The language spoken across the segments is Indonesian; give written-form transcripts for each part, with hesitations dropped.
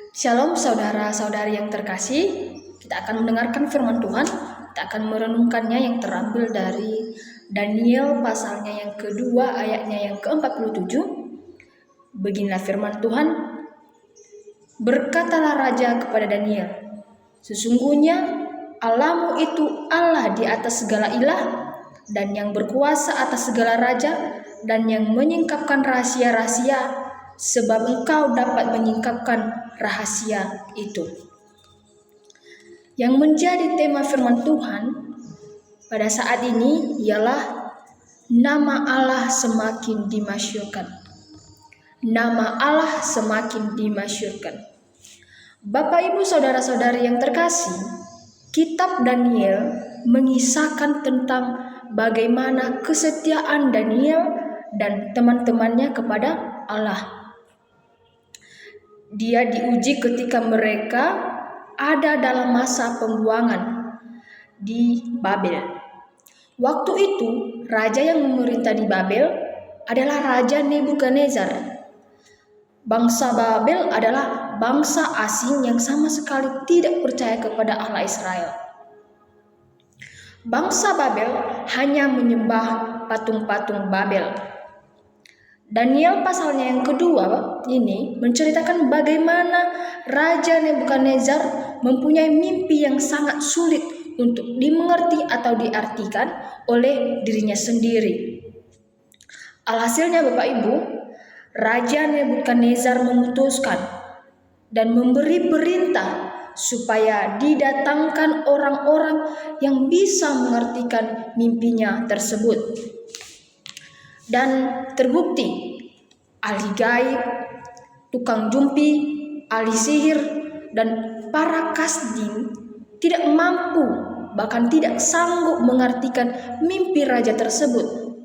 Shalom saudara-saudari yang terkasih, kita akan mendengarkan firman Tuhan, kita akan merenungkannya yang terambil dari Daniel pasalnya yang kedua ayatnya yang ke-47. Beginilah firman Tuhan, berkatalah raja kepada Daniel, sesungguhnya Allahmu itu Allah di atas segala ilah dan yang berkuasa atas segala raja dan yang menyingkapkan rahasia-rahasia, sebab engkau dapat menyingkapkan rahasia itu. Yang menjadi tema firman Tuhan pada saat ini ialah nama Allah semakin dimasyhurkan. Nama Allah semakin dimasyhurkan. Bapak Ibu saudara-saudari yang terkasih, kitab Daniel mengisahkan tentang bagaimana kesetiaan Daniel dan teman-temannya kepada Allah. Dia diuji ketika mereka ada dalam masa pembuangan di Babel. Waktu itu, raja yang memerintah di Babel adalah Raja Nebukadnezar. Bangsa Babel adalah bangsa asing yang sama sekali tidak percaya kepada Allah Israel. Bangsa Babel hanya menyembah patung-patung Babel. Daniel pasalnya yang kedua ini menceritakan bagaimana Raja Nebukadnezar mempunyai mimpi yang sangat sulit untuk dimengerti atau diartikan oleh dirinya sendiri. Alhasilnya Bapak Ibu, Raja Nebukadnezar memutuskan dan memberi perintah supaya didatangkan orang-orang yang bisa mengartikan mimpinya tersebut. Dan terbukti ahli gaib, tukang jumpi, ahli sihir, dan para kasdim tidak mampu, bahkan tidak sanggup mengartikan mimpi raja tersebut.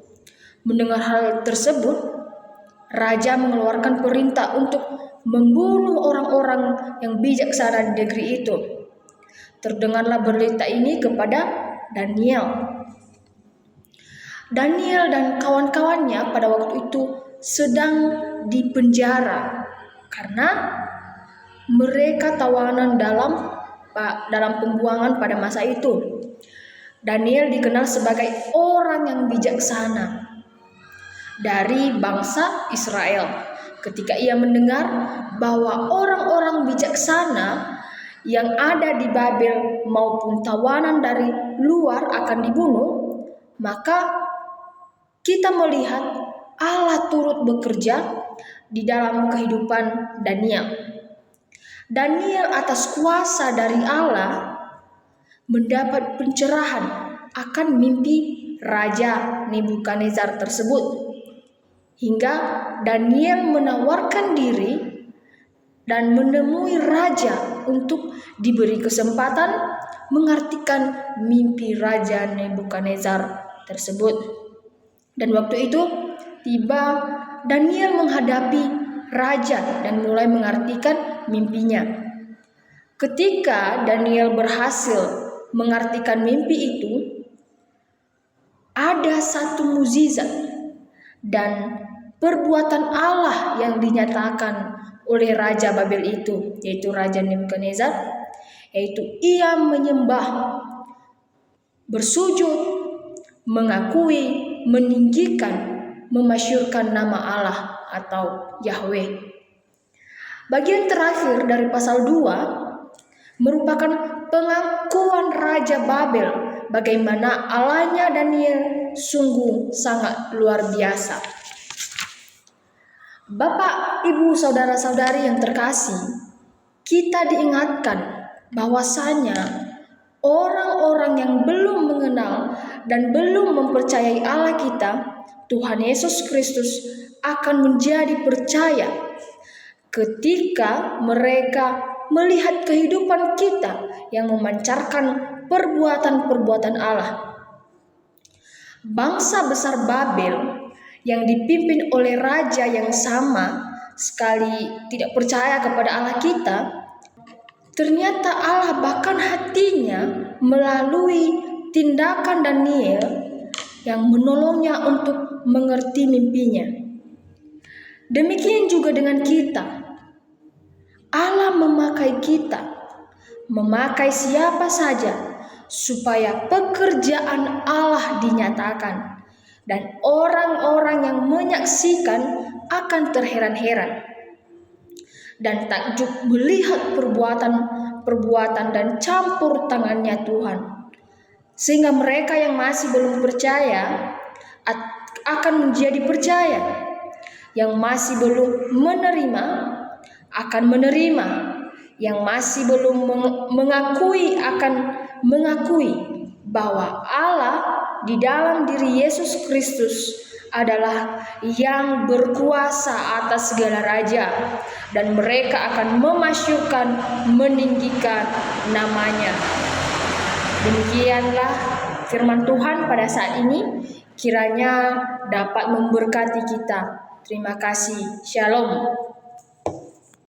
Mendengar hal tersebut, raja mengeluarkan perintah untuk membunuh orang-orang yang bijaksana di negeri itu. Terdengarlah berita ini kepada Daniel. Daniel dan kawan-kawannya pada waktu itu sedang dipenjara karena mereka tawanan dalam pembuangan pada masa itu. Daniel dikenal sebagai orang yang bijaksana dari bangsa Israel. Ketika ia mendengar bahwa orang-orang bijaksana yang ada di Babel maupun tawanan dari luar akan dibunuh, maka kita melihat Allah turut bekerja di dalam kehidupan Daniel. Daniel atas kuasa dari Allah mendapat pencerahan akan mimpi Raja Nebukadnezar tersebut. Hingga Daniel menawarkan diri dan menemui raja untuk diberi kesempatan mengartikan mimpi Raja Nebukadnezar tersebut. Dan waktu itu tiba Daniel menghadapi raja dan mulai mengartikan mimpinya. Ketika Daniel berhasil mengartikan mimpi itu, ada satu mukjizat dan perbuatan Allah yang dinyatakan oleh Raja Babel itu, yaitu Raja Nebukadnezar, yaitu ia menyembah, bersujud, mengakui, meninggikan, memasyhurkan nama Allah atau Yahweh. Bagian terakhir dari pasal 2 merupakan pengakuan Raja Babel bagaimana Allahnya Daniel sungguh sangat luar biasa. Bapak, Ibu, saudara-saudari yang terkasih, kita diingatkan bahwasanya orang-orang yang belum mengenal dan belum mempercayai Allah kita, Tuhan Yesus Kristus, akan menjadi percaya ketika mereka melihat kehidupan kita yang memancarkan perbuatan-perbuatan Allah. Bangsa besar Babel yang dipimpin oleh raja yang sama sekali tidak percaya kepada Allah kita, ternyata Allah bahkan hatinya melalui tindakan Daniel yang menolongnya untuk mengerti mimpinya. Demikian juga dengan kita. Allah memakai kita, memakai siapa saja, supaya pekerjaan Allah dinyatakan, dan orang-orang yang menyaksikan akan terheran-heran dan takjub melihat perbuatan dan campur tangannya Tuhan. Sehingga mereka yang masih belum percaya akan menjadi percaya, yang masih belum menerima akan menerima, yang masih belum mengakui akan mengakui bahwa Allah di dalam diri Yesus Kristus adalah yang berkuasa atas segala raja, dan mereka akan memasyurkan, meninggikan namanya. Demikianlah firman Tuhan pada saat ini, kiranya dapat memberkati kita. Terima kasih. Shalom.